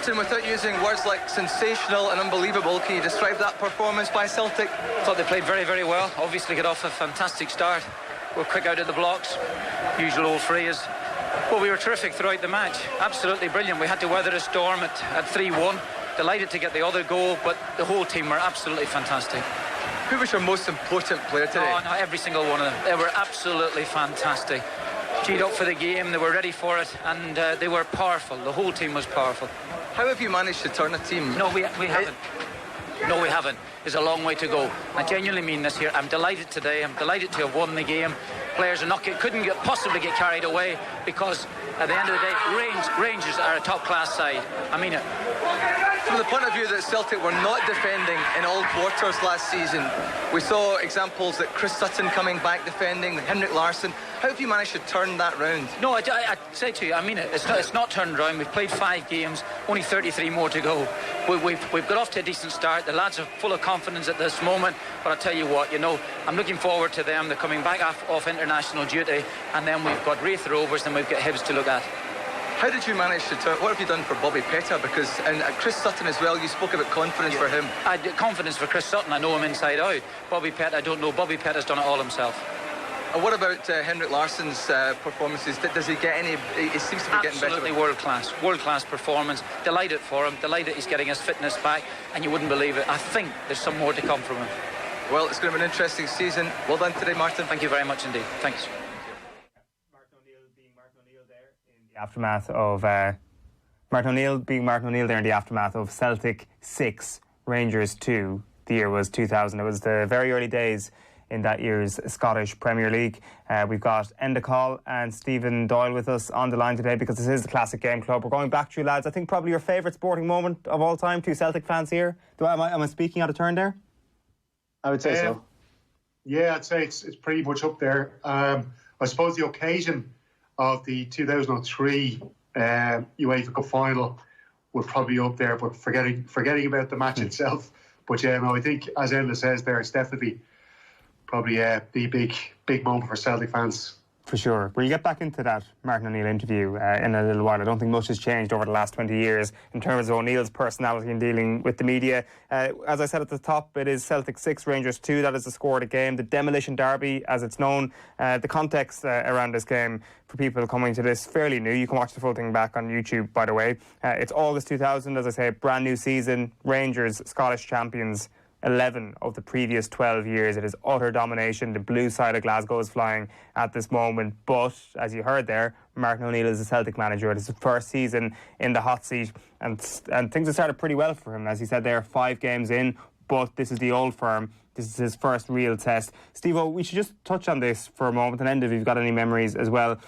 Martin, without using words like sensational and unbelievable, can you describe that performance by Celtic? I thought they played very, very well. Obviously got off a fantastic start. We're quick out of the blocks. Usual old phrase. Well, we were terrific throughout the match. Absolutely brilliant. We had to weather a storm at 3-1. Delighted to get the other goal, but the whole team were absolutely fantastic. Who was your most important player today? Oh, no, every single one of them. They were absolutely fantastic. G'd up for the game, they were ready for it, and they were powerful. The whole team was powerful. How have you managed to turn a team? No, we haven't. No, we haven't. There's a long way to go. I genuinely mean this here. I'm delighted today. I'm delighted to have won the game. Players are couldn't possibly get carried away, because at the end of the day, Rangers are a top-class side. I mean it. From the point of view that Celtic were not defending in all quarters last season, we saw examples that Chris Sutton coming back defending, Henrik Larsson. How have you managed to turn that round? No, I say to you, I mean it. It's not turned around. We've played 5 games, only 33 more to go. We've got off to a decent start. The lads are full of confidence at this moment. But I tell you what, I'm looking forward to them. They're coming back off international duty, and then we've got Wraith Rovers, and we've got Hibs to look at. How did you manage to turn? What have you done for Bobby Petta? Because and Chris Sutton as well. You spoke about confidence for him. I had confidence for Chris Sutton. I know him inside out. Bobby Petta, I don't know. Bobby Petta's done it all himself. And what about Henrik Larsson's performances? Does he get any? He seems to be getting better. Absolutely world class performance. Delighted for him. Delighted he's getting his fitness back. And you wouldn't believe it. I think there's some more to come from him. Well, it's going to be an interesting season. Well done today, Martin. Thank you very much indeed. Thanks. Aftermath of Martin O'Neill being Martin O'Neill there in the aftermath of Celtic 6, Rangers 2. The year was 2000. It was the very early days in that year's Scottish Premier League. We've got Enda Coll and Stephen Doyle with us on the line today, because this is the Classic Game Club. We're going back to you, lads. I think probably your favourite sporting moment of all time. 2 Celtic fans here. Am I speaking out of turn there? I would say so. Yeah, I'd say it's pretty much up there. I suppose the occasion of the 2003 UEFA Cup final would probably be up there, but forgetting about the match itself. But yeah, no, I think, as Enda says there, it's definitely probably the big moment for Celtic fans. For sure. When you get back into that Martin O'Neill interview in a little while, I don't think much has changed over the last 20 years in terms of O'Neill's personality in dealing with the media. As I said at the top, it is Celtic 6, Rangers 2. That is the score of the game. The Demolition Derby, as it's known. The context around this game, for people coming to this, fairly new. You can watch the full thing back on YouTube, by the way. It's August 2000, as I say, brand new season. Rangers, Scottish champions. 11 of the previous 12 years. It is utter domination. The blue side of Glasgow is flying at this moment. But, as you heard there, Martin O'Neill is a Celtic manager. It is his first season in the hot seat. And things have started pretty well for him. As he said there, 5 games in. But this is the old firm. This is his first real test. Steve-O, we should just touch on this for a moment. And Enda, if you've got any memories as well.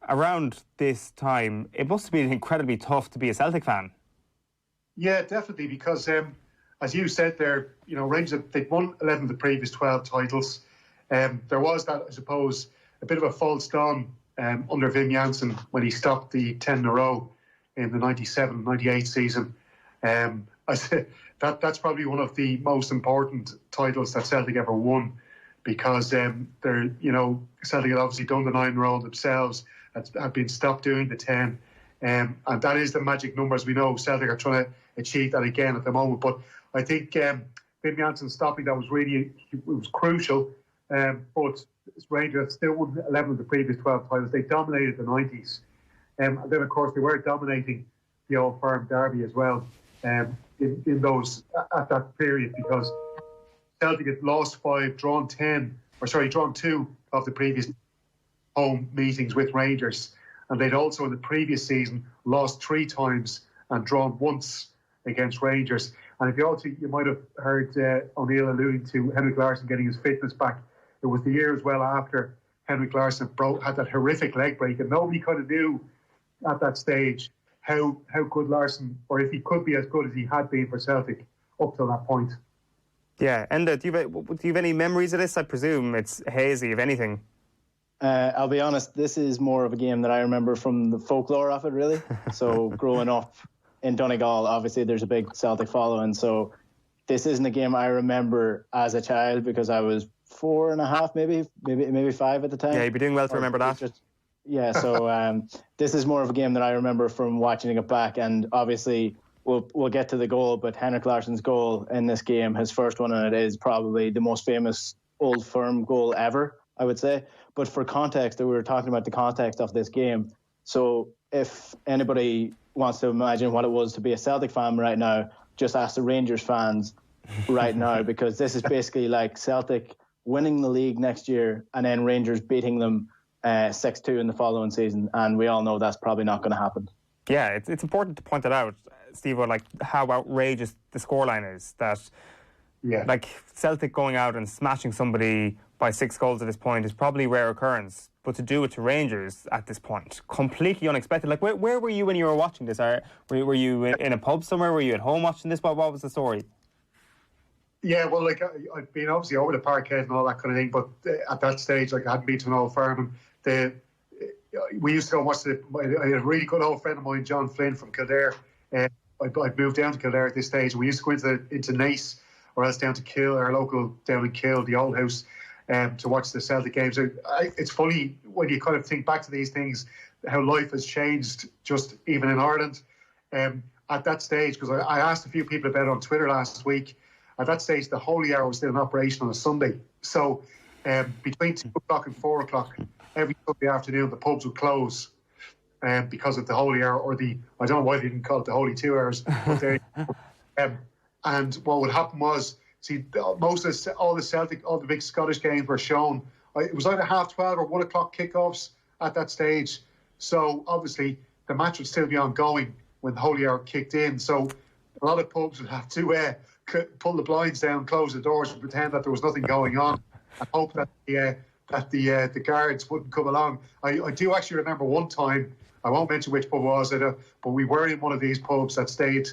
Around this time, it must have been incredibly tough to be a Celtic fan. Yeah, definitely, because as you said there, Rangers, they'd won 11 of the previous 12 titles. There was that, I suppose, a bit of a false dawn under Wim Jansen when he stopped the 10 in a row in the 97-98 season. I said that's probably one of the most important titles that Celtic ever won, because Celtic had obviously done the 9 in a row themselves, had been stopped doing the 10. And that is the magic number, as we know. Celtic are trying to achieve that again at the moment. But I think Wim Jansen stopping that was crucial. But Rangers still won 11 of the previous 12 titles. They dominated the 90s. And then, of course, they were dominating the Old Firm derby as well in those at that period, because Celtic had lost 5, drawn 2 of the previous home meetings with Rangers. And they'd also, in the previous season, lost 3 times and drawn once against Rangers. And if you might have heard O'Neill alluding to Henrik Larsson getting his fitness back. It was the year as well after Henrik Larsson had that horrific leg break, and nobody kind of knew at that stage how good Larsson, or if he could be as good as he had been for Celtic up till that point. Yeah, and do you have any memories of this? I presume it's hazy, if anything. I'll be honest, this is more of a game that I remember from the folklore of it, really. So growing up in Donegal, obviously there's a big Celtic following, so this isn't a game I remember as a child, because I was 4 and a half, maybe 5 at the time. Yeah, you'd be doing well to remember that. Yeah, so this is more of a game that I remember from watching it back, and obviously we'll get to the goal, but Henrik Larsson's goal in this game, his first one, and it is probably the most famous Old Firm goal ever, I would say. But for context, we were talking about the context of this game. So if anybody wants to imagine what it was to be a Celtic fan right now, just ask the Rangers fans right now, because this is basically like Celtic winning the league next year and then Rangers beating them 6-2 in the following season. And we all know that's probably not going to happen. Yeah, it's important to point it out, Steve, like how outrageous the scoreline is. That, like, Celtic going out and smashing somebody by 6 goals at this point is probably a rare occurrence. But to do it to Rangers at this point, completely unexpected. Like, where were you when you were watching this? Were you in a pub somewhere? Were you at home watching this? What was the story? Yeah, well, like, I'd been obviously over to Parkhead and all that kind of thing, but at that stage, like, I hadn't been to an Old Firm. We used to go and watch I had a really good old friend of mine, John Flynn from Kildare. I'd moved down to Kildare at this stage. We used to go into Naas, or else down to Kill, our local down in Kill, the old house, to watch the Celtic games. It's funny when you kind of think back to these things, how life has changed just even in Ireland. At that stage, because I asked a few people about it on Twitter last week, at that stage the Holy Hour was still in operation on a Sunday. So between 2 o'clock and 4 o'clock, every Sunday afternoon the pubs would close because of the Holy Hour, or I don't know why they didn't call it the Holy 2 hours. But and what would happen was, see, all the big Scottish games were shown. It was either 12:30 or 1 o'clock kickoffs at that stage. So obviously the match would still be ongoing when the Holy Hour kicked in. So a lot of pubs would have to pull the blinds down, close the doors, and pretend that there was nothing going on, and hope that the guards wouldn't come along. I do actually remember one time, I won't mention which pub it was, but we were in one of these pubs that stayed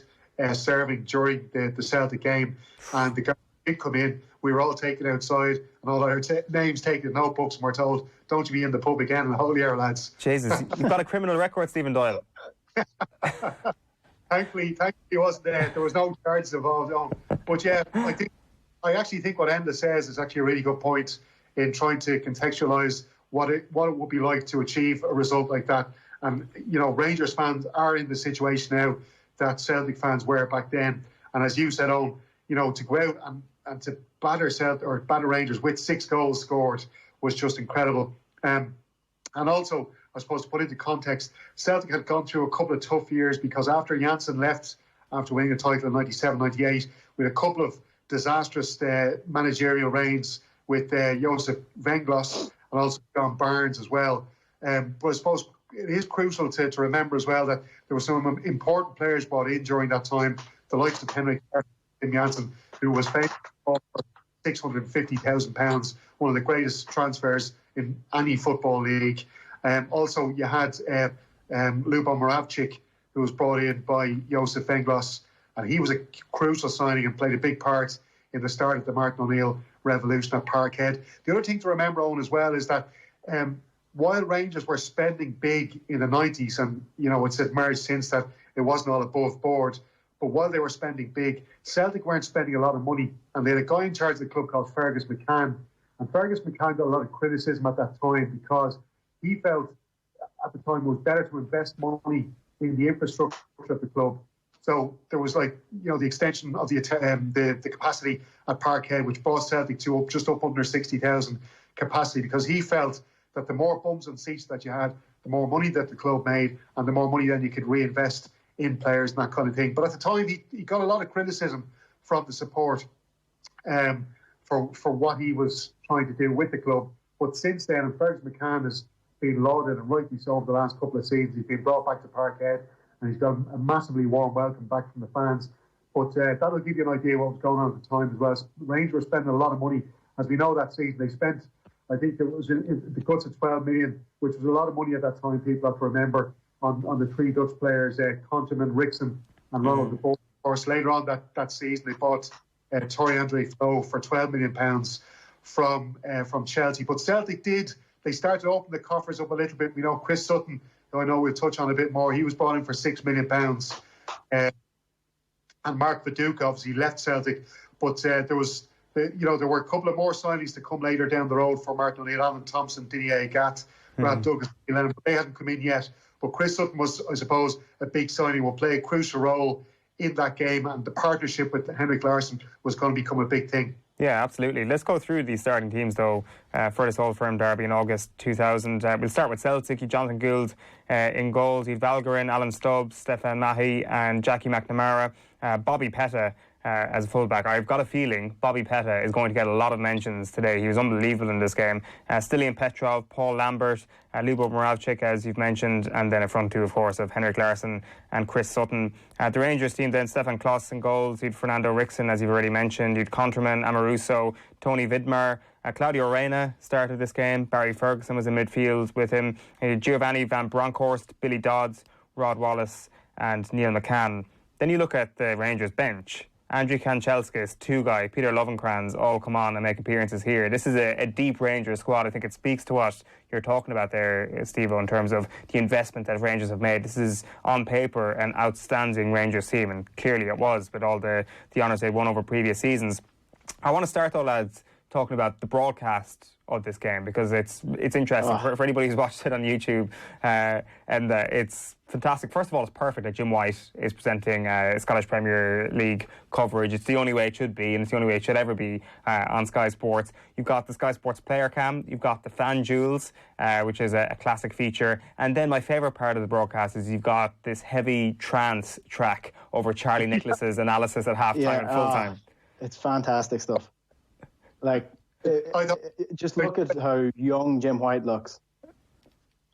serving during the Celtic game, and the guards did come in. We were all taken outside and all our names taken in notebooks, and we're told, don't you be in the pub again in the Holy Hour, lads. Jesus, you've got a criminal record, Stephen Doyle. Thankfully he wasn't there. There was no charges involved. But yeah, I actually think what Enda says is actually a really good point in trying to contextualise what it would be like to achieve a result like that. And, you know, Rangers fans are in the situation now that Celtic fans were back then. And as you said, Owen, you know, to go out and to batter Rangers with 6 goals scored was just incredible. And also, I suppose, to put into context, Celtic had gone through a couple of tough years, because after Janssen left, after winning the title in 97-98, we had a couple of disastrous managerial reigns with Josef Venglos and also John Barnes as well. But I suppose it is crucial to remember as well that there were some important players brought in during that time, the likes of Henrik Larsson, who was famous for £650,000, one of the greatest transfers in any football league. Also, you had Lubo Moravcik, who was brought in by Josef Venglos, and he was a crucial signing and played a big part in the start of the Martin O'Neill revolution at Parkhead. The other thing to remember, Owen, as well, is that while Rangers were spending big in the 90s, and, you know, it's emerged since that it wasn't all above board, but while they were spending big, Celtic weren't spending a lot of money, and they had a guy in charge of the club called Fergus McCann, and Fergus McCann got a lot of criticism at that time because he felt at the time it was better to invest money in the infrastructure of the club. So there was, like, you know, the extension of the capacity at Parkhead, which brought Celtic to just up under 60,000 capacity, because he felt that the more bums and seats that you had, the more money that the club made, and the more money then you could reinvest in players and that kind of thing. But at the time, he got a lot of criticism from the support for what he was trying to do with the club. But since then, and Fergus McCann has been lauded, and rightly so, over the last couple of seasons. He's been brought back to Parkhead, and he's got a massively warm welcome back from the fans. But that'll give you an idea what was going on at the time as well. So Rangers were spending a lot of money. As we know, that season they spent, I think it was in the cuts of 12 million, which was a lot of money at that time. People have to remember on the 3 Dutch players, Conteman, Rickson and Ronald de Boer. Of course, later on that season they bought Torrey Andre Flo for £12 million from Chelsea. But Celtic they started to open the coffers up a little bit. You know, Chris Sutton, who I know we'll touch on a bit more, he was brought in for £6 million. And Mark Viduka obviously left Celtic. But there were a couple of more signings to come later down the road for Martin O'Neill, Alan Thompson, Didier Agat, Brad Douglas, but they hadn't come in yet. But Chris Sutton was, I suppose, a big signing, will play a crucial role in that game, and the partnership with Henrik Larsson was going to become a big thing. Yeah, absolutely. Let's go through the starting teams, though, for this Old Firm derby in August 2000. We'll start with Celtic. You'd Jonathan Gould in goals. You'd Valgarin, Alan Stubbs, Stefan Mahy and Jackie McNamara. Bobby Petta as a fullback. I've got a feeling Bobby Petta is going to get a lot of mentions today. He was unbelievable in this game. Stilian Petrov, Paul Lambert, Lubo Moravcik, as you've mentioned, and then a front two, of course, of Henrik Larsson and Chris Sutton. The Rangers team then, Stefan Kloss in goals. You'd Fernando Rickson, as you've already mentioned. You'd Conterman, Amoruso, Tony Vidmar. Claudio Reyna started this game. Barry Ferguson was in midfield with him. Giovanni Van Bronckhorst, Billy Dodds, Rod Wallace and Neil McCann. Then you look at the Rangers bench. Andrew Kanchelskis, Tugay, Peter Lovenkrands all come on and make appearances here. This is a deep Rangers squad. I think it speaks to what you're talking about there, Steve-O, in terms of the investment that Rangers have made. This is, on paper, an outstanding Rangers team, and clearly it was with all the honours they won over previous seasons. I want to start, though, lads, talking about the broadcast of this game, because it's interesting for anybody who's watched it on YouTube, and it's fantastic. First of all, it's perfect that Jim White is presenting Scottish Premier League coverage. It's the only way it should be, and it's the only way it should ever be on Sky Sports. You've got the Sky Sports player cam, you've got the fan jewels, which is a classic feature, and then my favourite part of the broadcast is you've got this heavy trance track over Charlie Nicholas's analysis at half-time and full-time. It's fantastic stuff. Like, just look at how young Jim White looks.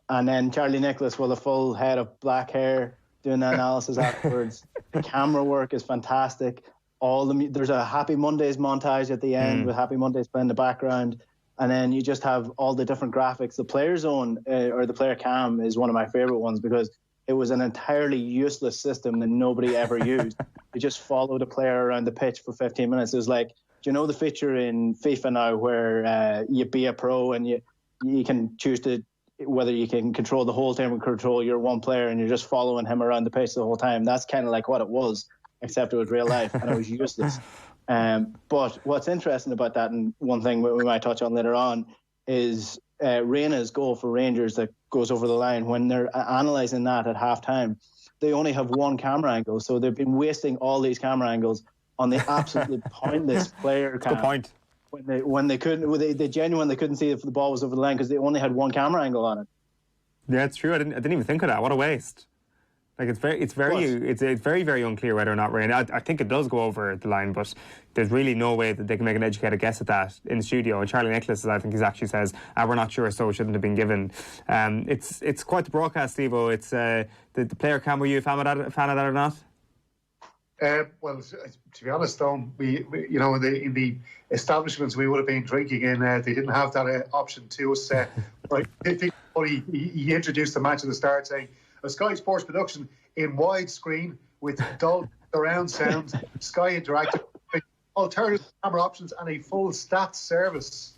And then Charlie Nicholas with a full head of black hair doing the analysis afterwards. The camera work is fantastic. There's a Happy Mondays montage at the end with Happy Mondays playing in the background. And then you just have all the different graphics. The player zone or the player cam is one of my favourite ones, because it was an entirely useless system that nobody ever used. You just followed a player around the pitch for 15 minutes. It was like, do you know the feature in FIFA now where you be a pro and you can choose whether you can control the whole team or control your one player, and you're just following him around the pitch the whole time? That's kind of like what it was, except it was real life and it was useless. But what's interesting about that, and one thing we might touch on later on, is Reyna's goal for Rangers that goes over the line. When they're analysing that at half-time, they only have one camera angle, so they've been wasting all these camera angles on the absolutely pointless player cam. Good point. When they genuinely couldn't see if the ball was over the line because they only had one camera angle on it. Yeah, it's true. I didn't even think of that. What a waste. Like, it's very, very unclear whether or not rain. I think it does go over the line, but there's really no way that they can make an educated guess at that in the studio. And Charlie Nicholas, I think, he actually says, we're not sure, so it shouldn't have been given. It's quite the broadcast, Steve-O. It's the player cam. Were you a fan of that or not? Well, to be honest, though, we in the establishments we would have been drinking in, they didn't have that option to us. Right, he introduced the match at the start, saying a Sky Sports production in widescreen with dull surround sound, Sky Interactive, alternative camera options, and a full stats service.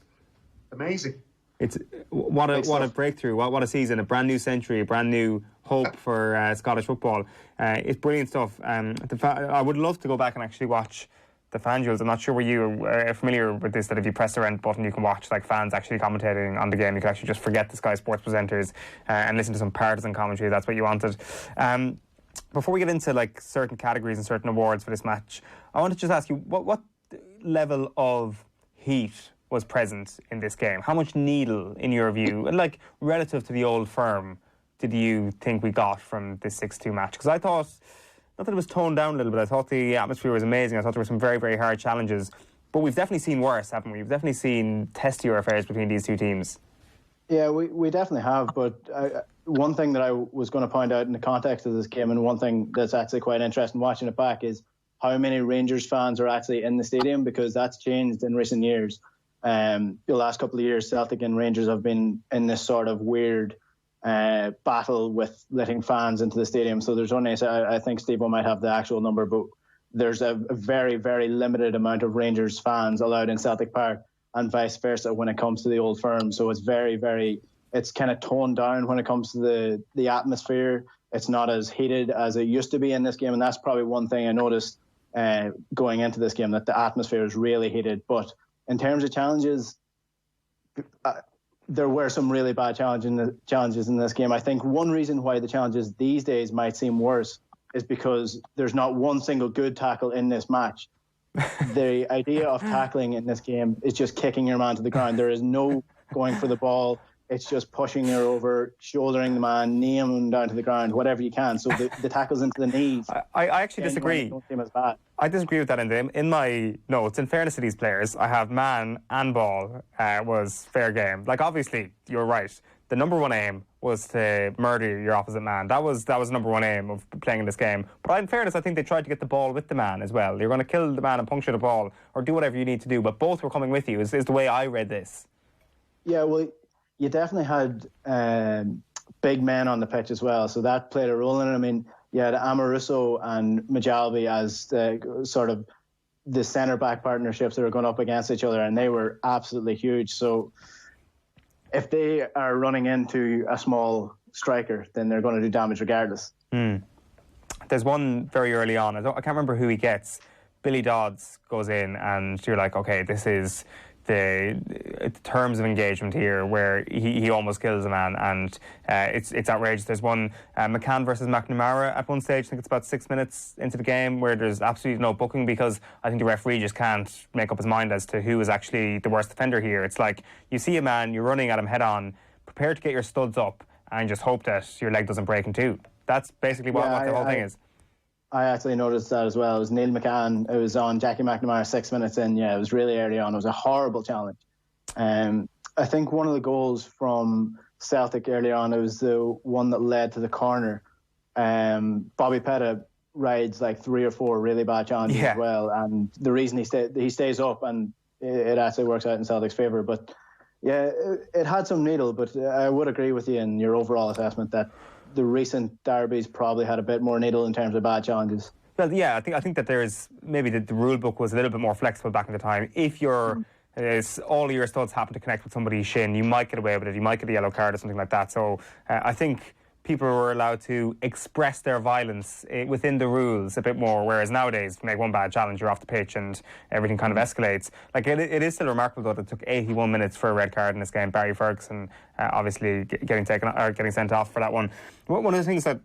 Amazing. It's what a breakthrough, what a season, a brand new century, a brand new hope for Scottish football. It's brilliant stuff. I would love to go back and actually watch the fan duels. I'm not sure were you familiar with this, that if you press the rent button you can watch like fans actually commentating on the game. You can actually just forget the Sky Sports presenters and listen to some partisan commentary. That's what you wanted. Before we get into like certain categories and certain awards for this match, I want to just ask you what level of heat was present in this game? How much needle, in your view, and like relative to the Old Firm, did you think we got from this 6-2 match? Because I thought, not that it was toned down a little bit, I thought the atmosphere was amazing. I thought there were some very, very hard challenges. But we've definitely seen worse, haven't we? We've definitely seen testier affairs between these two teams. Yeah, we definitely have. But one thing that I was going to point out in the context of this game, and one thing that's actually quite interesting watching it back, is how many Rangers fans are actually in the stadium, because that's changed in recent years. The last couple of years, Celtic and Rangers have been in this sort of weird battle with letting fans into the stadium. So there's only, I think Steve-O might have the actual number, but there's a very, very limited amount of Rangers fans allowed in Celtic Park, and vice versa when it comes to the Old Firm. So it's very, very, it's kind of toned down when it comes to the atmosphere. It's not as heated as it used to be in this game, and that's probably one thing I noticed going into this game, that the atmosphere is really heated. But in terms of challenges, there were some really bad challenges in this game. I think one reason why the challenges these days might seem worse is because there's not one single good tackle in this match. The idea of tackling in this game is just kicking your man to the ground. There is no going for the ball. It's just pushing her over, shouldering the man, kneeing him down to the ground, whatever you can. So the tackles into the knees. I actually disagree. Don't seem as bad. I disagree with that. In my notes, in fairness to these players, I have man and ball was fair game. Like, obviously, you're right. The number one aim was to murder your opposite man. That was number one aim of playing in this game. But in fairness, I think they tried to get the ball with the man as well. You're going to kill the man and puncture the ball or do whatever you need to do. But both were coming with you, is the way I read this. Yeah, well, you definitely had big men on the pitch as well. So that played a role in it. I mean, you had Amoruso and Majalbi as the sort of the centre-back partnerships that were going up against each other, and they were absolutely huge. So if they are running into a small striker, then they're going to do damage regardless. There's one very early on. I can't remember who he gets. Billy Dodds goes in, and you're like, okay, this is the terms of engagement here where he almost kills a man, and it's outrageous. There's one McCann versus McNamara at one stage. I think it's about 6 minutes into the game where there's absolutely no booking because I think the referee just can't make up his mind as to who is actually the worst offender here. It's like you see a man, you're running at him head on, prepare to get your studs up and just hope that your leg doesn't break in two. That's basically what the whole thing is. I actually noticed that as well. It was Neil McCann. It was on Jackie McNamara 6 minutes in. Yeah, it was really early on. It was a horrible challenge. I think one of the goals from Celtic early on, it was the one that led to the corner. Bobby Petta rides like 3 or 4 really bad challenges as well. And the reason he stays up, and it actually works out in Celtic's favour. But yeah, it had some needle, but I would agree with you in your overall assessment that the recent derbies probably had a bit more needle in terms of bad challenges. Well, yeah, I think that there is maybe the rule book was a little bit more flexible back in the time. If you're all of your studs happen to connect with somebody's shin, you might get away with it. You might get a yellow card or something like that. So I think people were allowed to express their violence within the rules a bit more, whereas nowadays, if you make one bad challenge, you're off the pitch and everything kind of escalates. Like, it is still remarkable, though, that it took 81 minutes for a red card in this game. Barry Ferguson obviously getting sent off for that one. One of the things that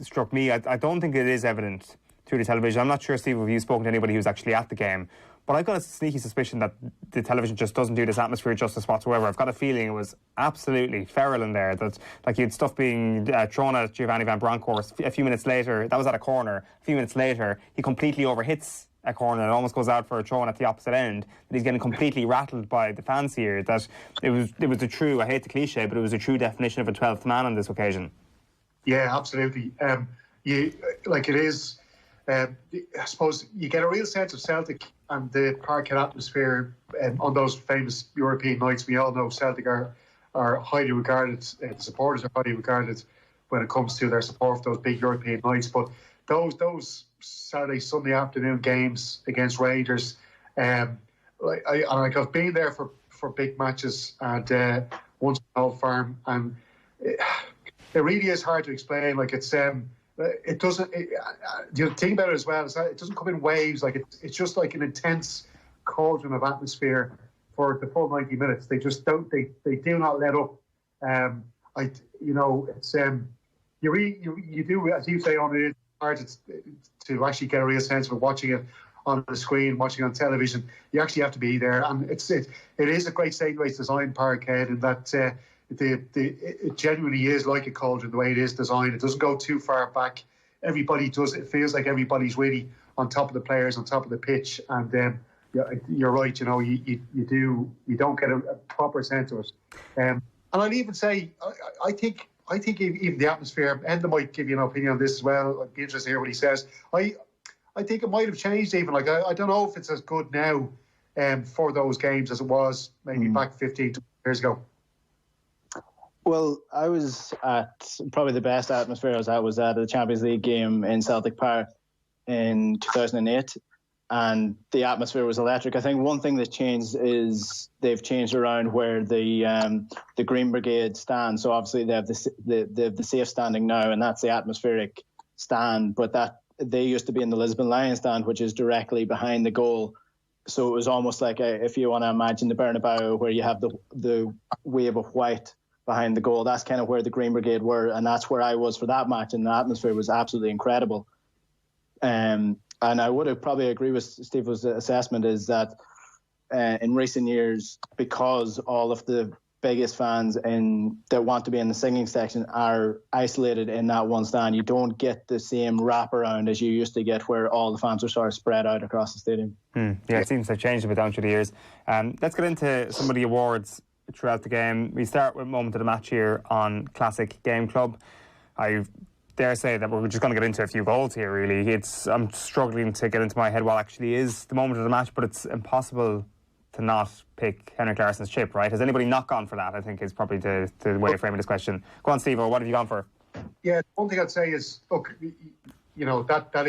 struck me, I don't think it is evident through the television. I'm not sure, Steve, if you've spoken to anybody who's actually at the game, but I've got a sneaky suspicion that the television just doesn't do this atmosphere justice whatsoever. I've got a feeling it was absolutely feral in there, that you had stuff being thrown at Giovanni Van Bronckhorst. A few minutes later, that was at a corner. A few minutes later, he completely overhits a corner and almost goes out for a throw at the opposite end. That he's getting completely rattled by the fans here. That it was a true, I hate the cliche, but it was a true definition of a 12th man on this occasion. Yeah, absolutely. It is. I suppose you get a real sense of Celtic and the Parkhead atmosphere on those famous European nights. We all know Celtic are highly regarded, the supporters are highly regarded when it comes to their support for those big European nights. But those Saturday, Sunday afternoon games against Rangers, I've been there for big matches and once at Old Firm, and it really is hard to explain. Like, it's it doesn't. The thing about it as well is that it doesn't come in waves. Like, it's just like an intense cauldron of atmosphere for the full 90 minutes. They just don't. They do not let up. It's you do, as you say, on it is hard to actually get a real sense of watching it on the screen, watching it on television. You actually have to be there, and it is a great Stainways design, Parkhead, in that. It genuinely is like a cauldron the way it is designed. It doesn't go too far back. Everybody does. It feels like everybody's really on top of the players, on top of the pitch. And you're right. You don't get a proper sense of it. And I'd even say I think even the atmosphere. Enda might give you an opinion on this as well. I'd be interested to hear what he says. I think it might have changed even. Like, I don't know if it's as good now for those games as it was maybe back 15, 20 years ago. Well, I was at probably the best atmosphere I was at the Champions League game in Celtic Park in 2008, and the atmosphere was electric. I think one thing that's changed is they've changed around where the Green Brigade stand. So obviously they have the safe standing now, and that's the atmospheric stand. But that they used to be in the Lisbon Lions stand, which is directly behind the goal. So it was almost like if you want to imagine the Bernabeu, where you have the wave of white behind the goal. That's kind of where the Green Brigade were, and that's where I was for that match, and the atmosphere was absolutely incredible. And I would probably agree with Steve's assessment is that in recent years, because all of the biggest fans that want to be in the singing section are isolated in that one stand, you don't get the same wraparound as you used to get where all the fans are sort of spread out across the stadium. Yeah, it seems to have changed a bit down through the years. Let's get into some of the awards throughout the game. We start with moment of the match here on Classic Game Club. I dare say that we're just going to get into a few goals here, really. I'm struggling to get into my head what actually is the moment of the match, but it's impossible to not pick Henrik Larsson's chip, right? Has anybody not gone for that, I think, is probably the way of framing this question. Go on, Steve, or what have you gone for? Yeah, one thing I'd say is, look, you know, it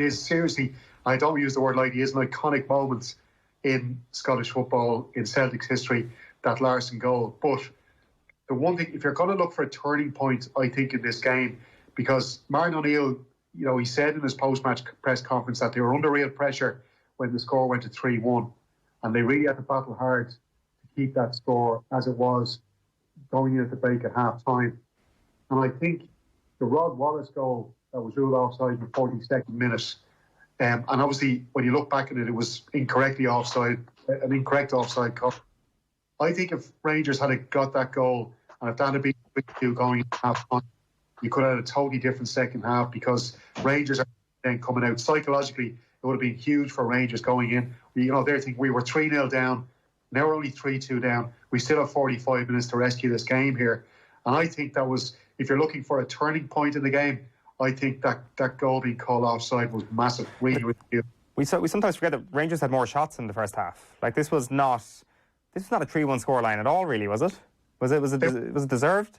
is seriously, I don't use the word lightly, is an iconic moment in Scottish football, in Celtic's history, that Larsson goal. But the one thing, if you're going to look for a turning point, I think, in this game, because Martin O'Neill, you know, he said in his post-match press conference that they were under real pressure when the score went to 3-1. And they really had to battle hard to keep that score as it was going in at the break at half-time. And I think the Rod Wallace goal that was ruled offside in the 42nd minute, and obviously when you look back at it, it was incorrectly offside, an incorrect offside call. I think if Rangers had got that goal, and if that had been going in half-time, you could have had a totally different second half, because Rangers are then coming out psychologically. It would have been huge for Rangers going in. You know, they're thinking we were 3-0 down. Now we're only 3-2 down. We still have 45 minutes to rescue this game here. And I think that was, if you're looking for a turning point in the game, I think that goal being called offside was massive. Really, really huge. We sometimes forget that Rangers had more shots in the first half. Like, this was not a 3-1 scoreline at all, really, was it? Was it deserved?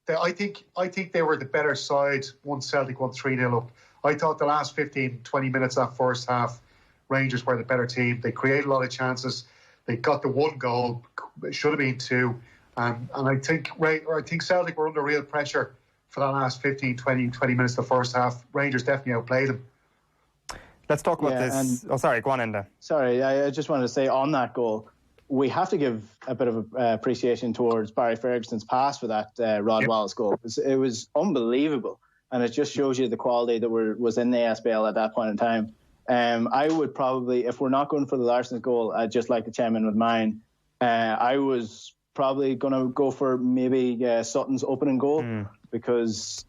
I think they were the better side once Celtic won 3-0 up. I thought the last 15, 20 minutes of that first half, Rangers were the better team. They created a lot of chances. They got the one goal. It should have been two. And I think Celtic were under real pressure for that last 15, 20 minutes of the first half. Rangers definitely outplayed them. Let's talk about this. Sorry, go on, Enda. Sorry, I just wanted to say on that goal, we have to give a bit of appreciation towards Barry Ferguson's pass for that Rod Wallace goal. It was unbelievable. And it just shows you the quality that was in the SPL at that point in time. I would probably, if we're not going for the Larsson goal, I'd just like to chime in with mine. I was probably going to go for maybe Sutton's opening goal, because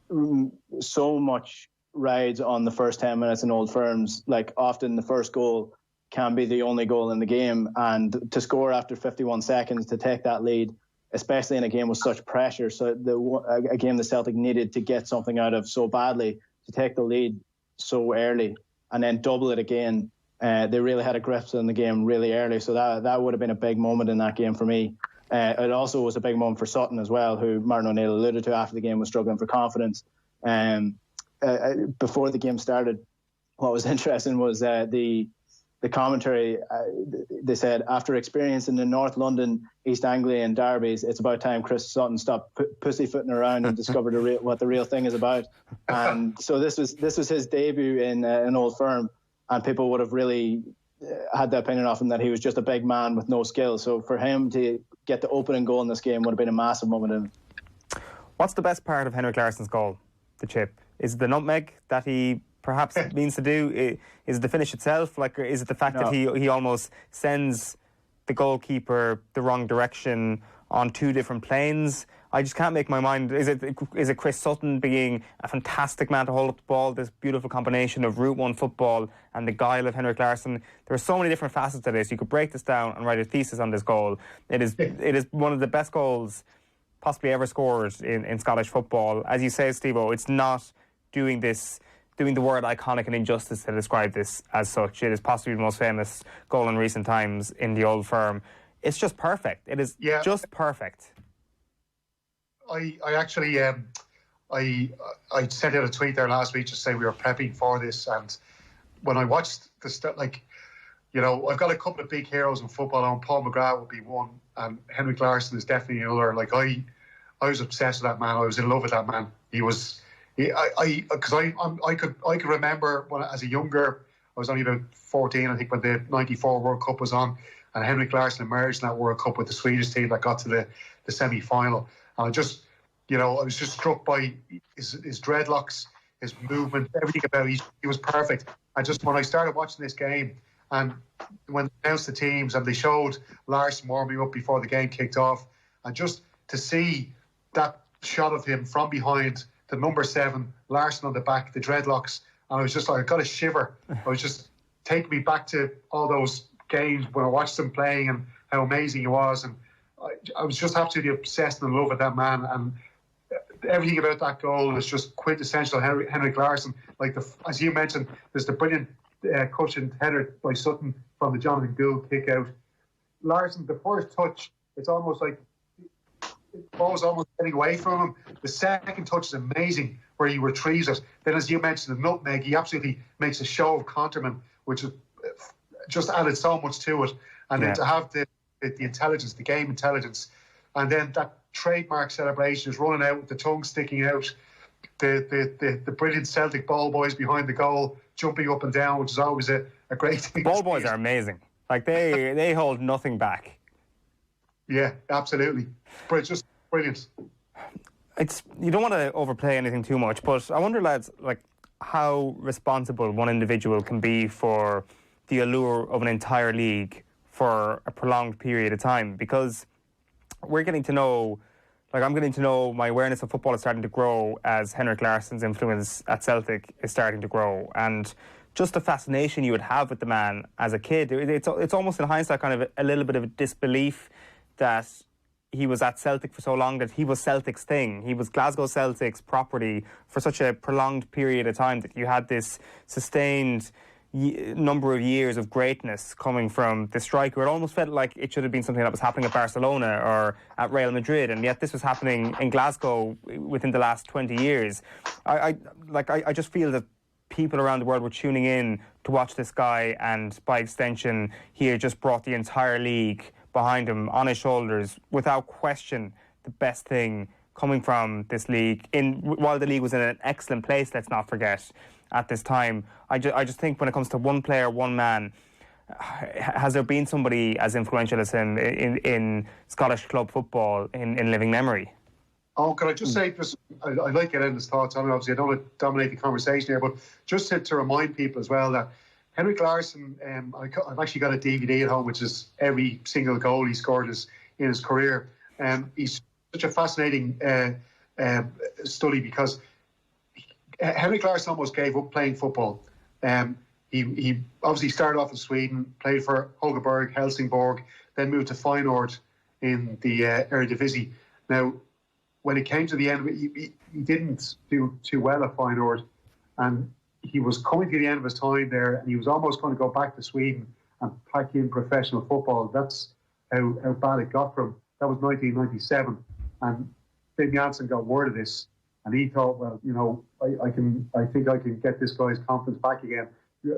so much rides on the first 10 minutes in Old Firms. Like, often the first goal can be the only goal in the game, and to score after 51 seconds, to take that lead, especially in a game with such pressure, so a game the Celtic needed to get something out of so badly, to take the lead so early and then double it again. They really had a grip on the game really early, so that would have been a big moment in that game for me. It also was a big moment for Sutton as well, who Martin O'Neill alluded to after the game was struggling for confidence. Before the game started, what was interesting was the commentary. They said, after experience in the North London, East Anglian derbies, it's about time Chris Sutton stopped pussyfooting around and discovered what the real thing is about. And so this was his debut in an Old Firm, and people would have really had the opinion of him that he was just a big man with no skill. So for him to get the opening goal in this game would have been a massive moment in. What's the best part of Henrik Larsson's goal, the chip? Is it the nutmeg that he perhaps means to do? Is it the finish itself? Like, is it the fact that he almost sends the goalkeeper the wrong direction on two different planes? I just can't make my mind. Is it Chris Sutton being a fantastic man to hold up the ball, this beautiful combination of Route 1 football and the guile of Henrik Larsson? There are so many different facets to this. You could break this down and write a thesis on this goal. It is one of the best goals possibly ever scored in Scottish football. As you say, Steve-O, it's not doing the word iconic and injustice to describe this as such. It is possibly the most famous goal in recent times in the Old Firm. It's just perfect. It is just perfect. I actually I sent out a tweet there last week just saying we were prepping for this, and when I watched the stuff, like, you know, I've got a couple of big heroes in football, and Paul McGrath would be one, and Henrik Larsson is definitely another. Like, I was obsessed with that man. I was in love with that man. He was. I could remember when, as a younger, I was only about 14, I think, when the '94 World Cup was on, and Henrik Larsson emerged in that World Cup with the Swedish team that got to the semi-final. And I was just struck by his dreadlocks, his movement, everything about him, he was perfect. And just when I started watching this game, and when they announced the teams and they showed Larsson warming up before the game kicked off, and just to see that shot of him from behind, the number 7, Larsson on the back, the dreadlocks, and I was just like, I got a shiver. I was just taking me back to all those games when I watched him playing and how amazing he was. And I was just absolutely obsessed and in love with that man. And everything about that goal is just quintessential Henrik Larsson. Like, as you mentioned, there's the brilliant cushioned header by Sutton from the Jonathan Gould kick out. Larsson, the first touch, it's almost like the ball's almost getting away from him. The second touch is amazing, where he retrieves it. Then, as you mentioned, the nutmeg, he absolutely makes a show of counterman, which just added so much to it. And then to have the intelligence, the game intelligence, and then that trademark celebration is running out with the tongue sticking out. The brilliant Celtic ball boys behind the goal jumping up and down, which is always a great thing. Ball boys are amazing. Like, they hold nothing back. Yeah, absolutely. But it's just brilliant. You don't want to overplay anything too much, but I wonder, lads, like, how responsible one individual can be for the allure of an entire league for a prolonged period of time, because we're getting to know, like, I'm getting to know, my awareness of football is starting to grow as Henrik Larsson's influence at Celtic is starting to grow, and just the fascination you would have with the man as a kid, it's almost in hindsight kind of a little bit of a disbelief that he was at Celtic for so long, that he was Celtic's thing. He was Glasgow Celtic's property for such a prolonged period of time, that you had this sustained number of years of greatness coming from the striker. It almost felt like it should have been something that was happening at Barcelona or at Real Madrid, and yet this was happening in Glasgow within the last 20 years. I just feel that people around the world were tuning in to watch this guy, and by extension, he had just brought the entire league behind him on his shoulders. Without question, the best thing coming from this league, while the league was in an excellent place, let's not forget, at this time. I just think when it comes to one player, one man, has there been somebody as influential as him in Scottish club football in living memory? Oh, can I just say, I like getting his thoughts on it. Obviously, I don't want to dominate the conversation here, but just to remind people as well that Henrik Larsson, I've actually got a DVD at home, which is every single goal he scored in his career. He's such a fascinating study, because Henrik Larsson almost gave up playing football. He obviously started off in Sweden, played for Högberg, Helsingborg, then moved to Feyenoord in the Eredivisie. Now, when it came to the end of it, he didn't do too well at Feyenoord, and he was coming to the end of his time there, and he was almost going to go back to Sweden and pack in professional football. That's how bad it got for him. That was 1997, and Finn Janssen got word of this, and he thought, well, you know, I think I can get this guy's confidence back again.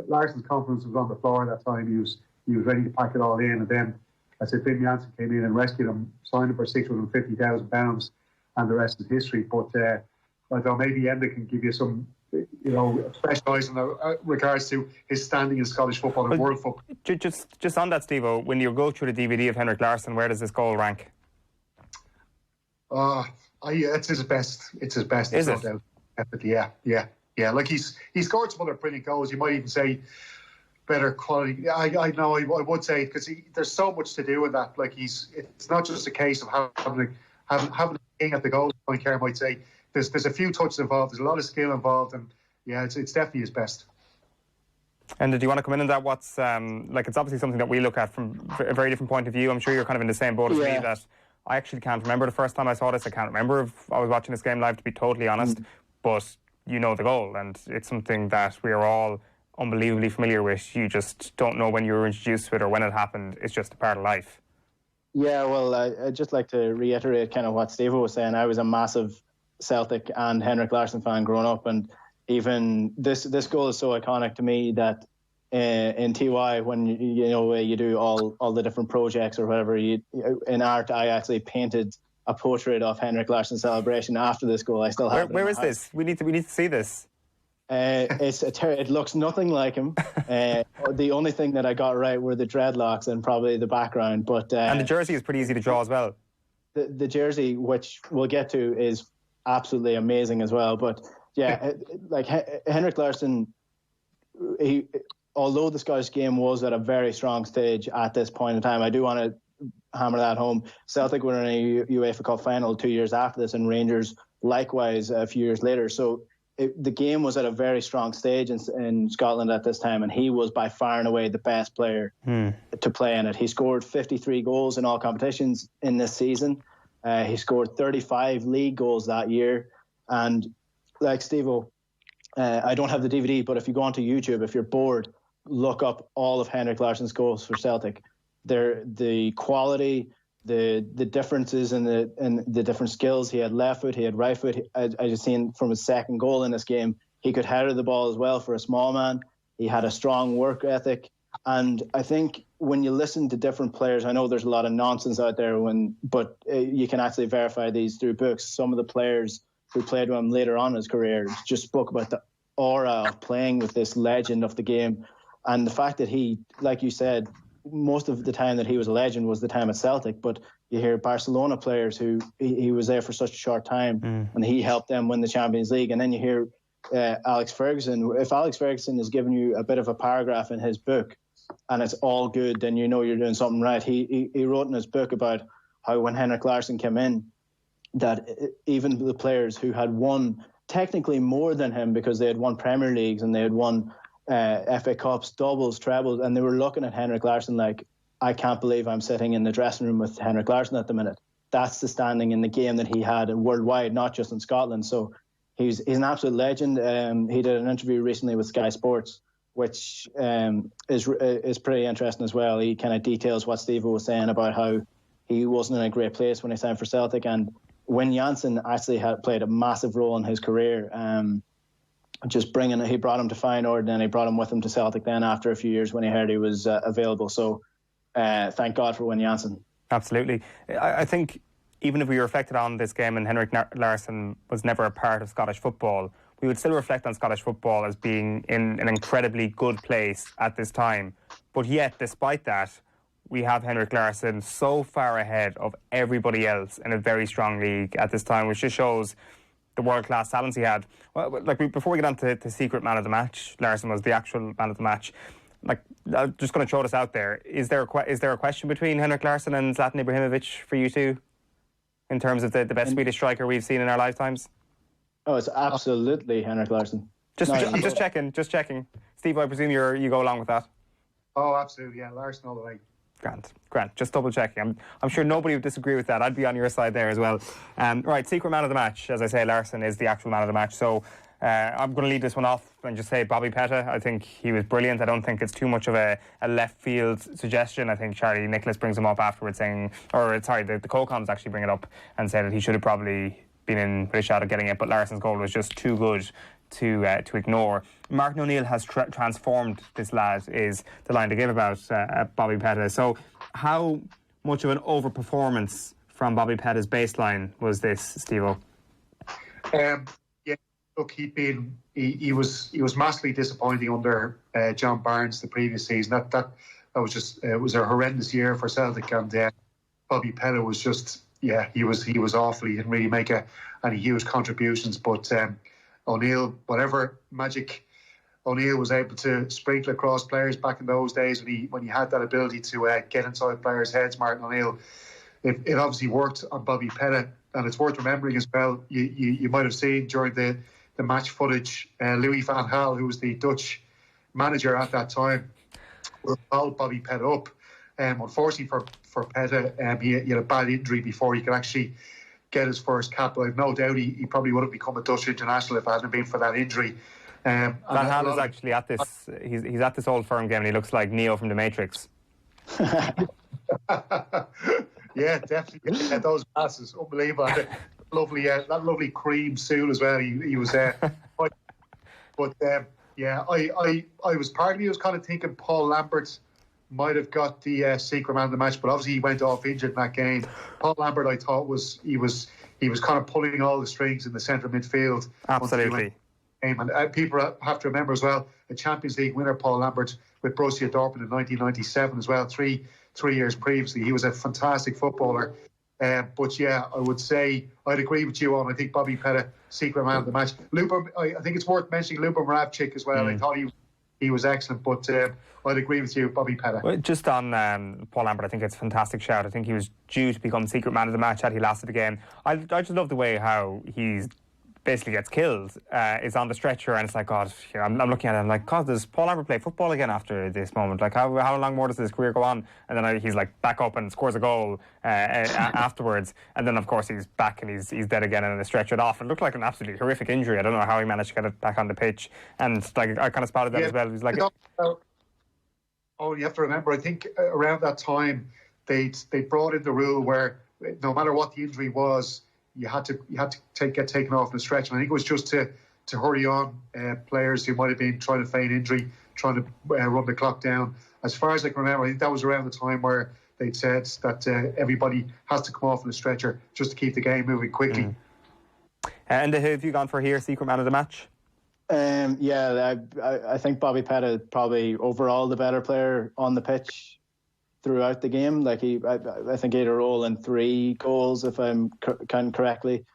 Larsson's confidence was on the floor at that time. He was ready to pack it all in, and then I said Finn Janssen came in and rescued him, signed him for £650,000, and the rest is history. But I thought maybe Enda can give you some, you know, fresh eyes in regards to his standing in Scottish football and world football. Just on that, Steve-O, when you go through the DVD of Henrik Larsson, where does this goal rank? It's his best. It's his best. Is it? Definitely, yeah. Like, he scored some other brilliant goals. You might even say better quality. I know. I would say, because there's so much to do with that. Like, it's not just a case of having a king at the goal. Like Kerr might say, there's a few touches involved. There's a lot of skill involved, and yeah, it's definitely his best. And do you want to come in on that? What's it's obviously something that we look at from a very different point of view. I'm sure you're kind of in the same boat as me, that I actually can't remember the first time I saw this. I can't remember if I was watching this game live, to be totally honest. But you know the goal, and it's something that we are all unbelievably familiar with. You just don't know when you were introduced to it or when it happened. It's just a part of life. Yeah, well, I'd just like to reiterate kind of what Steve was saying. I was a massive Celtic and Henrik Larsson fan growing up, and even this goal is so iconic to me that in TY, when you do all the different projects or whatever, in art, I actually painted a portrait of Henrik Larsson's celebration after this goal. I still have it. Where is this? We need to see this. It looks nothing like him. The only thing that I got right were the dreadlocks and probably the background. But and the jersey is pretty easy to draw as well. The jersey, which we'll get to, is absolutely amazing as well. But Yeah, like Henrik Larsson, although the Scottish game was at a very strong stage at this point in time, I do want to hammer that home. Celtic were in a UEFA Cup final 2 years after this, and Rangers likewise a few years later. So the game was at a very strong stage in Scotland at this time, and he was by far and away the best player to play in it. He scored 53 goals in all competitions in this season. He scored 35 league goals that year. And like Steve-O, I don't have the DVD, but if you go onto YouTube, if you're bored, look up all of Henrik Larsson's goals for Celtic. The quality, the differences in the different skills. He had left foot, he had right foot. I just seen from his second goal in this game, he could header the ball as well for a small man. He had a strong work ethic. And I think when you listen to different players, I know there's a lot of nonsense out there, but you can actually verify these through books. Some of the players who played with him later on in his career just spoke about the aura of playing with this legend of the game. And the fact that he, like you said, most of the time that he was a legend was the time at Celtic, but you hear Barcelona players who he was there for such a short time and he helped them win the Champions League. And then you hear Alex Ferguson. If Alex Ferguson has given you a bit of a paragraph in his book and it's all good, then you know you're doing something right. He wrote in his book about how when Henrik Larsson came in, that even the players who had won technically more than him because they had won Premier Leagues and they had won FA Cups, doubles, trebles, and they were looking at Henrik Larsson like, I can't believe I'm sitting in the dressing room with Henrik Larsson at the minute. That's the standing in the game that he had worldwide, not just in Scotland. So he's an absolute legend. He did an interview recently with Sky Sports, which is pretty interesting as well. He kind of details what Steve was saying about how he wasn't in a great place when he signed for Celtic, and Wyn Jansen actually had played a massive role in his career. He brought him to Feyenoord, and then he brought him with him to Celtic then after a few years when he heard he was available. So thank God for Wyn Jansen. Absolutely. I think even if we reflected on this game and Henrik Larsson was never a part of Scottish football, we would still reflect on Scottish football as being in an incredibly good place at this time. But yet, despite that, we have Henrik Larsson so far ahead of everybody else in a very strong league at this time, which just shows the world-class talents he had. Well, before we get on to secret man of the match, Larsson was the actual man of the match. I'm just going to throw this out there. Is there a question between Henrik Larsson and Zlatan Ibrahimovic for you two, in terms of the best Swedish striker we've seen in our lifetimes? Oh, it's absolutely Henrik Larsson. I'm just checking. Steve, I presume you go along with that? Oh, absolutely, yeah. Larsson all the way. Grant. Just double checking. I'm sure nobody would disagree with that. I'd be on your side there as well. Right, secret man of the match. As I say, Larsson is the actual man of the match. So I'm going to lead this one off and just say Bobby Petta. I think he was brilliant. I don't think it's too much of a left field suggestion. I think Charlie Nicholas brings him up afterwards saying, the co-coms actually bring it up and say that he should have probably been in with a shot at getting it, but Larsson's goal was just too good to ignore. Martin O'Neill has transformed this lad, is the line to give about Bobby Petta. So how much of an overperformance from Bobby Petta's baseline was this, Steve-O? Yeah, look, he was massively disappointing under John Barnes the previous season. That was just it was a horrendous year for Celtic, and Bobby Petta was just he was awful. He didn't really make any huge contributions, but O'Neill, whatever magic O'Neill was able to sprinkle across players back in those days when he had that ability to get inside players' heads, Martin O'Neill, it obviously worked on Bobby Petta. And it's worth remembering as well, you might have seen during the match footage, Louis van Gaal, who was the Dutch manager at that time, called Bobby Petta up. Unfortunately for Petta, he had a bad injury before he could actually get his first cap. I've no doubt he probably would have become a Dutch international if it hadn't been for that injury. Van Gaal is actually at this. He's at this Old Firm game, and he looks like Neo from the Matrix. Yeah, definitely. Yeah, those glasses, unbelievable. That lovely cream suit as well. He was there. But I was part of me was kind of thinking Paul Lambert might have got the secret man of the match, but obviously he went off injured in that game. Paul Lambert, I thought he was kind of pulling all the strings in the centre midfield. Absolutely. And people have to remember as well, a Champions League winner, Paul Lambert, with Borussia Dortmund in 1997 as well, three years previously. He was a fantastic footballer. But yeah, I would say I'd agree with you on. I think Bobby Petta, secret man of the match. I think it's worth mentioning Luba Moravcik as well. I thought he was excellent, but I'd agree with you, Bobby Petta. Well, just on Paul Lambert, I think it's a fantastic shout. I think he was due to become secret man of the match had he lasted the game. I just love the way how he's basically gets killed, is on the stretcher, and it's like, God, I'm looking at it, I'm like, God, does Paul Lambert play football again after this moment? Like, how long more does his career go on? And then he's like back up and scores a goal afterwards, and then of course he's back and he's dead again and they stretch it off. It looked like an absolutely horrific injury. I don't know how he managed to get it back on the pitch, and like I kind of spotted that as well. He's like, oh, you have to remember, I think around that time they brought in the rule where no matter what the injury was, you had to get taken off the stretch. And I think it was just to hurry on players who might have been trying to feign injury, trying to run the clock down. As far as I can remember, I think that was around the time where they'd said that everybody has to come off on the stretcher just to keep the game moving quickly. And who have you gone for here, secret man of the match? I think Bobby Petta is probably overall the better player on the pitch throughout the game. Like I think he had a role in 3 goals, if I'm counting correctly.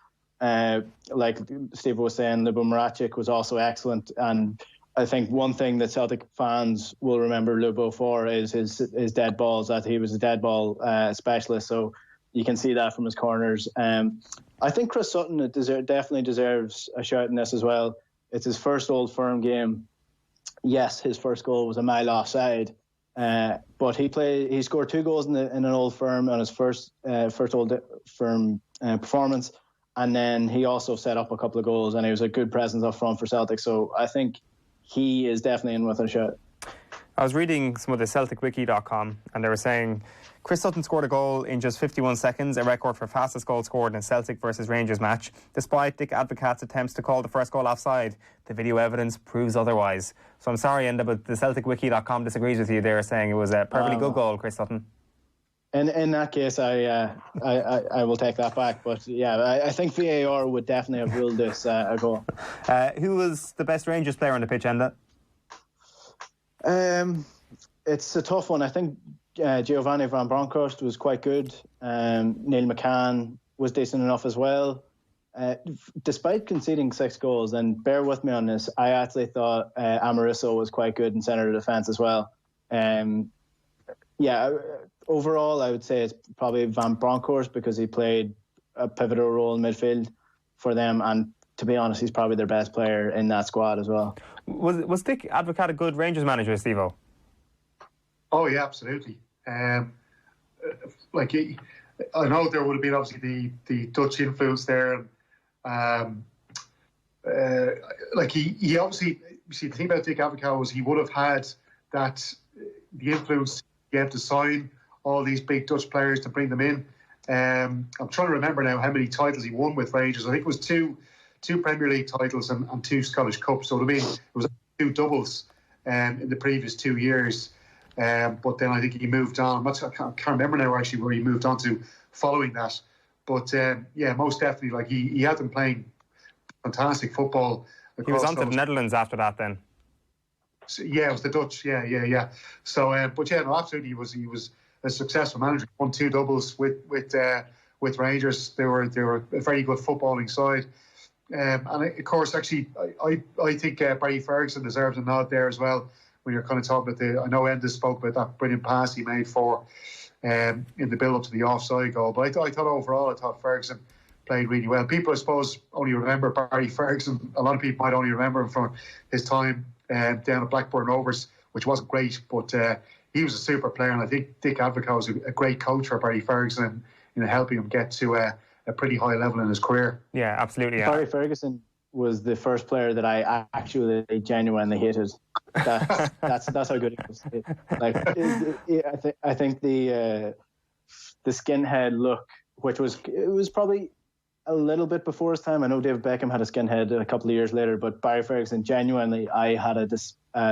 Like Steve was saying, Luba Moravcik was also excellent, and I think one thing that Celtic fans will remember Lubo for is his dead balls. That he was a dead ball specialist, so you can see that from his corners. I think Chris Sutton definitely deserves a shout in this as well. It's his first Old Firm game. Yes, his first goal was a mile offside. But he scored 2 goals in an Old Firm on his first Old Firm performance, and then he also set up a couple of goals, and he was a good presence up front for Celtic. So I think he is definitely in with a shot. I was reading some of the CelticWiki.com, and they were saying Chris Sutton scored a goal in just 51 seconds, a record for fastest goal scored in a Celtic versus Rangers match. Despite Dick Advocaat's attempts to call the first goal offside, the video evidence proves otherwise. So I'm sorry, Enda, but the CelticWiki.com disagrees with you. They're saying it was a perfectly good goal, Chris Sutton. In that case, I will take that back. But yeah, I think VAR would definitely have ruled this a goal. Who was the best Rangers player on the pitch, Enda? It's a tough one. I think Giovanni van Bronckhorst was quite good. Neil McCann was decent enough as well. Despite conceding 6 goals, and bear with me on this, I actually thought Amoroso was quite good in centre of defence as well. Overall, I would say it's probably Van Bronckhorst because he played a pivotal role in midfield for them, and to be honest, he's probably their best player in that squad as well. Was Dick Advocaat a good Rangers manager, Steve-O? Oh yeah, absolutely. I know there would have been obviously the Dutch influence there. He obviously, see, the thing about Dick Advocaat was he would have had the influence he had to sign all these big Dutch players to bring them in. I'm trying to remember now how many titles he won with Rangers. I think it was two Premier League titles and 2 Scottish Cups. So it was 2 doubles in the previous 2 years. But then I think he moved on. I can't remember now actually where he moved on to following that. But most definitely, he had them playing fantastic football. He was on to the Netherlands after that then. So, yeah, it was the Dutch. Yeah. So, absolutely, he was a successful manager. Won 2 doubles with Rangers. They were a very good footballing side. And of course, actually, I think Barry Ferguson deserves a nod there as well. When you're kind of talking about I know Enda spoke about that brilliant pass he made in the build-up to the offside goal. But I thought overall, Ferguson played really well. People, I suppose, only remember Barry Ferguson. A lot of people might only remember him from his time down at Blackburn Rovers, which wasn't great, but he was a super player. And I think Dick Advocaat was a great coach for Barry Ferguson in helping him get to a pretty high level in his career. Yeah, absolutely. Yeah. Barry Ferguson was the first player that I actually genuinely hated. That's how good he was. I think the skinhead look, which was probably a little bit before his time. I know David Beckham had a skinhead a couple of years later, but Barry Ferguson, genuinely, I had a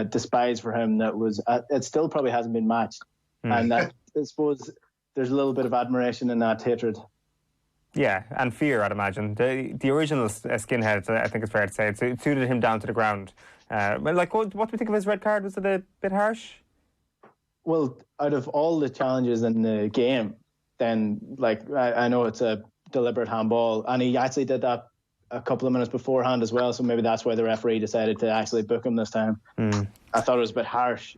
despise for him that was it still probably hasn't been matched, and that I suppose there's a little bit of admiration in that hatred. Yeah, and fear, I'd imagine. The original skinhead, I think it's fair to say, it suited him down to the ground. What do we think of his red card? Was it a bit harsh? Well, out of all the challenges in the game, then, like, I know it's a deliberate handball, and he actually did that a couple of minutes beforehand as well, so maybe that's why the referee decided to actually book him this time. I thought it was a bit harsh,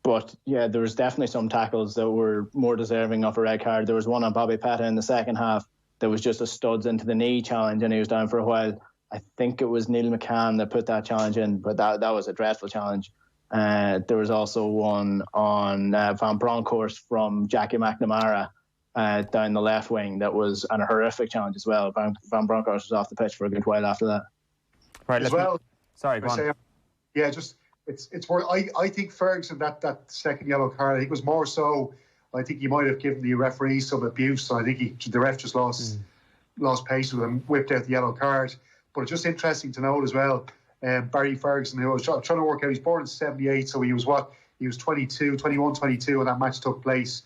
but yeah, there was definitely some tackles that were more deserving of a red card. There was one on Bobby Petta in the second half that was just a studs into the knee challenge, and he was down for a while. I think it was Neil McCann that put that challenge in, but that was a dreadful challenge. There was also one on Van Bronckhorst from Jackie McNamara down the left wing that was a horrific challenge as well. Van Bronckhorst was off the pitch for a good while after that. Right. Sorry, go on. Yeah, just it's where I think Ferguson, that second yellow card, I think was more so. I think he might have given the referee some abuse. So I think the ref just lost patience with him, whipped out the yellow card. But it's just interesting to note as well. Barry Ferguson, who I was trying to work out, he's born in 78, so he was 21, 22 when that match took place.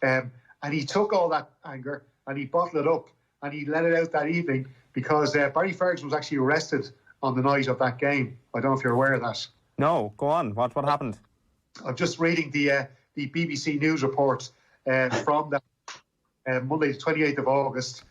And he took all that anger and he bottled it up and he let it out that evening because Barry Ferguson was actually arrested on the night of that game. I don't know if you're aware of that. No, go on. What happened? I'm just reading the BBC News report from that Monday, the 28th of August,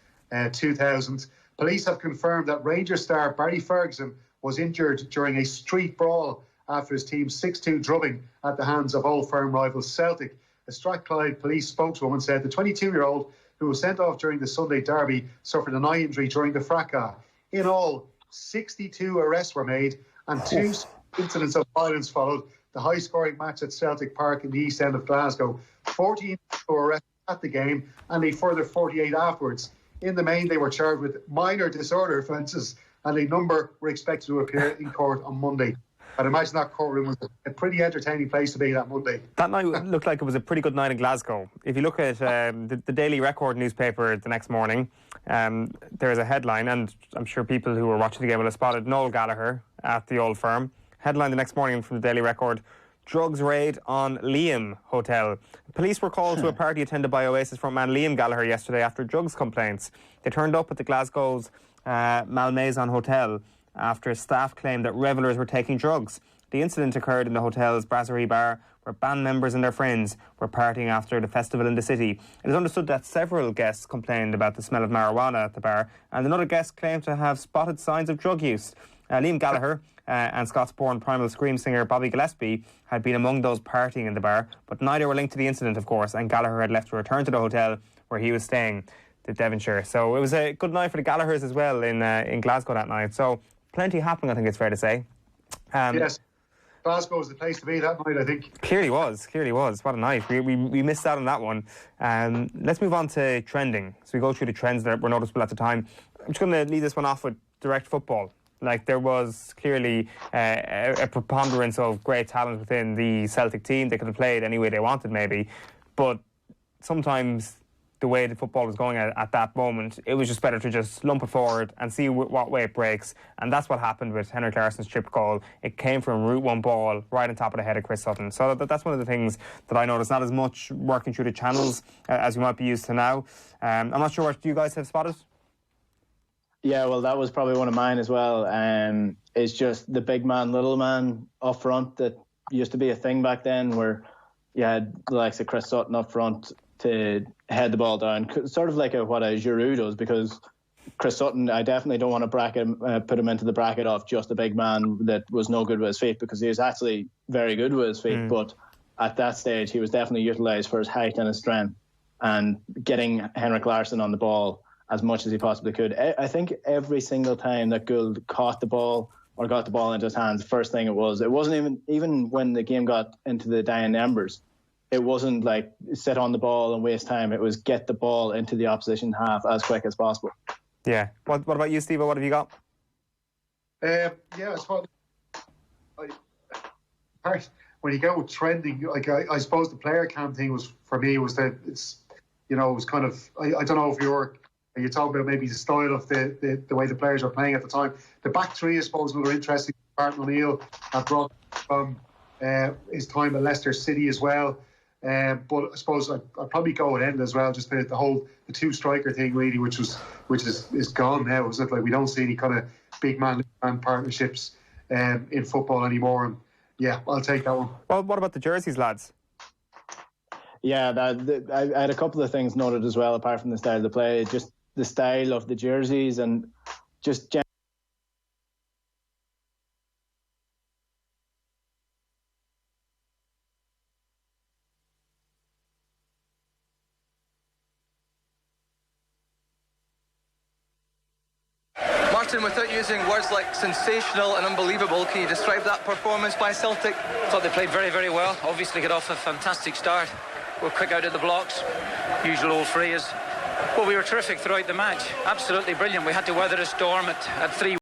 2000. Police have confirmed that Rangers star Barry Ferguson was injured during a street brawl after his team's 6-2 drubbing at the hands of Old Firm rivals Celtic. A Strathclyde police spokeswoman said the 22-year-old, who was sent off during the Sunday derby, suffered an eye injury during the fracas. In all, 62 arrests were made and 2 incidents of violence followed the high-scoring match at Celtic Park in the east end of Glasgow. 14 people were arrested at the game and a further 48 afterwards. In the main, they were charged with minor disorder offences and a number were expected to appear in court on Monday. I'd imagine that courtroom was a pretty entertaining place to be that Monday. That night looked like it was a pretty good night in Glasgow. If you look at the Daily Record newspaper the next morning, there is a headline, and I'm sure people who were watching the game will have spotted Noel Gallagher at the Old Firm. Headline the next morning from the Daily Record: drugs raid on Liam Hotel. Police were called to a party attended by Oasis frontman Liam Gallagher yesterday after drugs complaints. They turned up at the Glasgow's Malmaison Hotel after staff claimed that revellers were taking drugs. The incident occurred in the hotel's brasserie bar, where band members and their friends were partying after the festival in the city. It is understood that several guests complained about the smell of marijuana at the bar, and another guest claimed to have spotted signs of drug use. Liam Gallagher and Scots-born Primal Scream singer Bobby Gillespie had been among those partying in the bar, but neither were linked to the incident, of course, and Gallagher had left to return to the hotel where he was staying, to Devonshire. So it was a good night for the Gallaghers as well in Glasgow that night. So plenty happening, I think it's fair to say. Yes, Glasgow was the place to be that night, I think. Clearly was. What a night. We missed out on that one. Let's move on to trending. So we go through the trends that were noticeable at the time. I'm just going to lead this one off with direct football. Like, there was clearly a preponderance of great talent within the Celtic team. They could have played any way they wanted, maybe. But sometimes the way the football was going at that moment, it was just better to just lump it forward and see what way it breaks. And that's what happened with Henrik Larsson's chipped goal. It came from route one ball right on top of the head of Chris Sutton. So that's one of the things that I noticed. Not as much working through the channels as we might be used to now. I'm not sure what you guys have spotted. Yeah, well, that was probably one of mine as well. It's just the big man, little man up front that used to be a thing back then, where you had the likes of Chris Sutton up front to head the ball down, sort of like what a Giroud does, because Chris Sutton, I definitely don't want to put him into the bracket of just a big man that was no good with his feet, because he was actually very good with his feet, but at that stage he was definitely utilised for his height and his strength, and getting Henrik Larsson on the ball as much as he possibly could. I think every single time that Gould caught the ball or got the ball into his hands, the first thing it wasn't even when the game got into the dying embers, it wasn't like sit on the ball and waste time. It was get the ball into the opposition half as quick as possible. Yeah. What about you, Steve? What have you got? When you go trending, like I suppose the player cam thing was, for me, was that it was kind of, I don't know if you're talking about maybe the style of the way the players are playing at the time. The back three, I suppose, were interesting. Martin O'Neill had brought from his time at Leicester City as well. But I suppose I'd probably go with Enda as well. Just the two striker thing, really, which is gone now. Is it like we don't see any kind of big man partnerships in football anymore? And yeah, I'll take that one. Well, what about the jerseys, lads? Yeah, I had a couple of things noted as well, apart from the style of the play, just the style of the jerseys and just Martin, without using words like sensational and unbelievable, can you describe that performance by Celtic? I thought they played very, very well. Obviously got off a fantastic start. We're quick out of the blocks, usual old phrase. Well, we were terrific throughout the match. Absolutely brilliant. We had to weather a storm at 3